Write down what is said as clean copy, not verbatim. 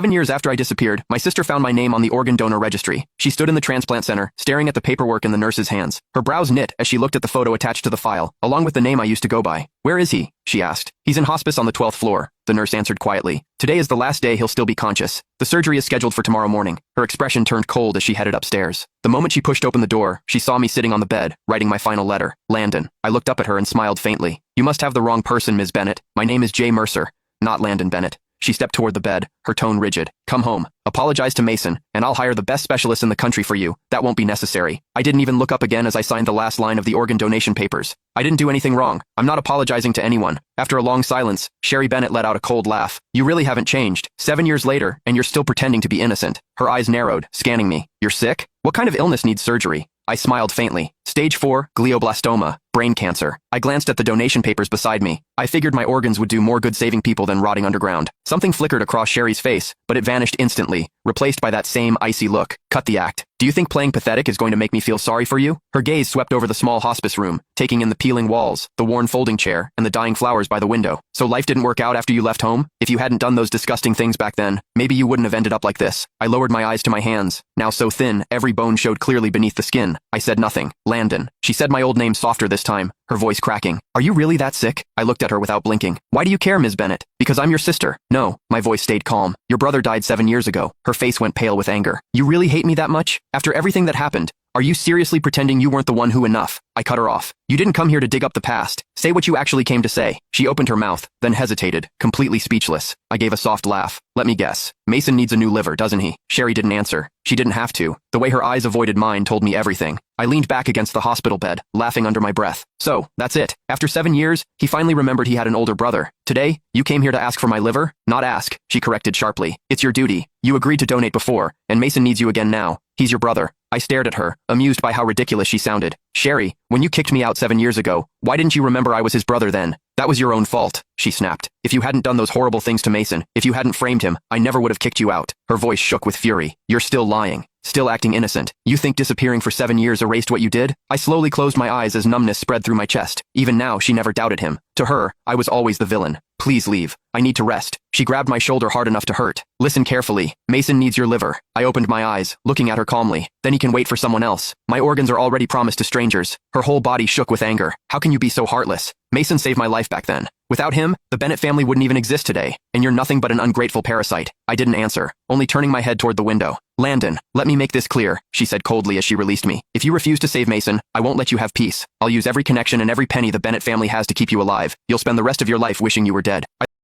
7 years after I disappeared, my sister found my name on the organ donor registry. She stood in the transplant center, staring at the paperwork in the nurse's hands. Her brows knit as she looked at the photo attached to the file, along with the name I used to go by. "Where is he?" she asked. "He's in hospice on the 12th floor," the nurse answered quietly. "Today is the last day he'll still be conscious. The surgery is scheduled for tomorrow morning." Her expression turned cold as she headed upstairs. The moment she pushed open the door, she saw me sitting on the bed, writing my final letter, Landon. I looked up at her and smiled faintly. "You must have the wrong person, Ms. Bennett. My name is Jay Mercer, not Landon Bennett." She stepped toward the bed, her tone rigid. "Come home, apologize to Mason, and I'll hire the best specialist in the country for you. That won't be necessary." I didn't even look up again as I signed the last line of the organ donation papers. I didn't do anything wrong. I'm not apologizing to anyone. After a long silence, Sherry Bennett let out a cold laugh. "You really haven't changed. 7 years later, and you're still pretending to be innocent." Her eyes narrowed, scanning me. "You're sick? What kind of illness needs surgery?" I smiled faintly. "Stage 4, glioblastoma, brain cancer." I glanced at the donation papers beside me. I figured my organs would do more good saving people than rotting underground. Something flickered across Sherry's face, but it vanished instantly, replaced by that same icy look. "Cut the act. Do you think playing pathetic is going to make me feel sorry for you?" Her gaze swept over the small hospice room, taking in the peeling walls, the worn folding chair, and the dying flowers by the window. "So life didn't work out after you left home? If you hadn't done those disgusting things back then, maybe you wouldn't have ended up like this." I lowered my eyes to my hands, now so thin, every bone showed clearly beneath the skin. I said nothing. "Landon." She said my old name softer this time, her voice cracking. "Are you really that sick?" I looked at her without blinking. "Why do you care, Ms. Bennett?" "Because I'm your sister." "No." My voice stayed calm. "Your brother died 7 years ago." Her face went pale with anger. "You really hate me that much? After everything that happened? Are you seriously pretending you weren't the one who enough?" I cut her off. "You didn't come here to dig up the past. Say what you actually came to say." She opened her mouth, then hesitated, completely speechless. I gave a soft laugh. "Let me guess. Mason needs a new liver, doesn't he?" Sherry didn't answer. She didn't have to. The way her eyes avoided mine told me everything. I leaned back against the hospital bed, laughing under my breath. "So, that's it. After 7 years, he finally remembered he had an older brother. Today, you came here to ask for my liver?" "Not ask," she corrected sharply. "It's your duty. You agreed to donate before, and Mason needs you again now. He's your brother." I stared at her, amused by how ridiculous she sounded. "Sherry, when you kicked me out 7 years ago, why didn't you remember I was his brother then?" "That was your own fault," she snapped. "If you hadn't done those horrible things to Mason, if you hadn't framed him, I never would have kicked you out." Her voice shook with fury. "You're still lying. Still acting innocent. You think disappearing for 7 years erased what you did?" I slowly closed my eyes as numbness spread through my chest. Even now, she never doubted him. To her, I was always the villain. "Please leave. I need to rest." She grabbed my shoulder hard enough to hurt. "Listen carefully. Mason needs your liver." I opened my eyes, looking at her calmly. "Then he can wait for someone else. My organs are already promised to strangers." Her whole body shook with anger. "How can you be so heartless? Mason saved my life back then. Without him, the Bennett family wouldn't even exist today, and you're nothing but an ungrateful parasite." I didn't answer, only turning my head toward the window. "Landon, let me make this clear," she said coldly as she released me. "If you refuse to save Mason, I won't let you have peace. I'll use every connection and every penny the Bennett family has to keep you alive. You'll spend the rest of your life wishing you were dead."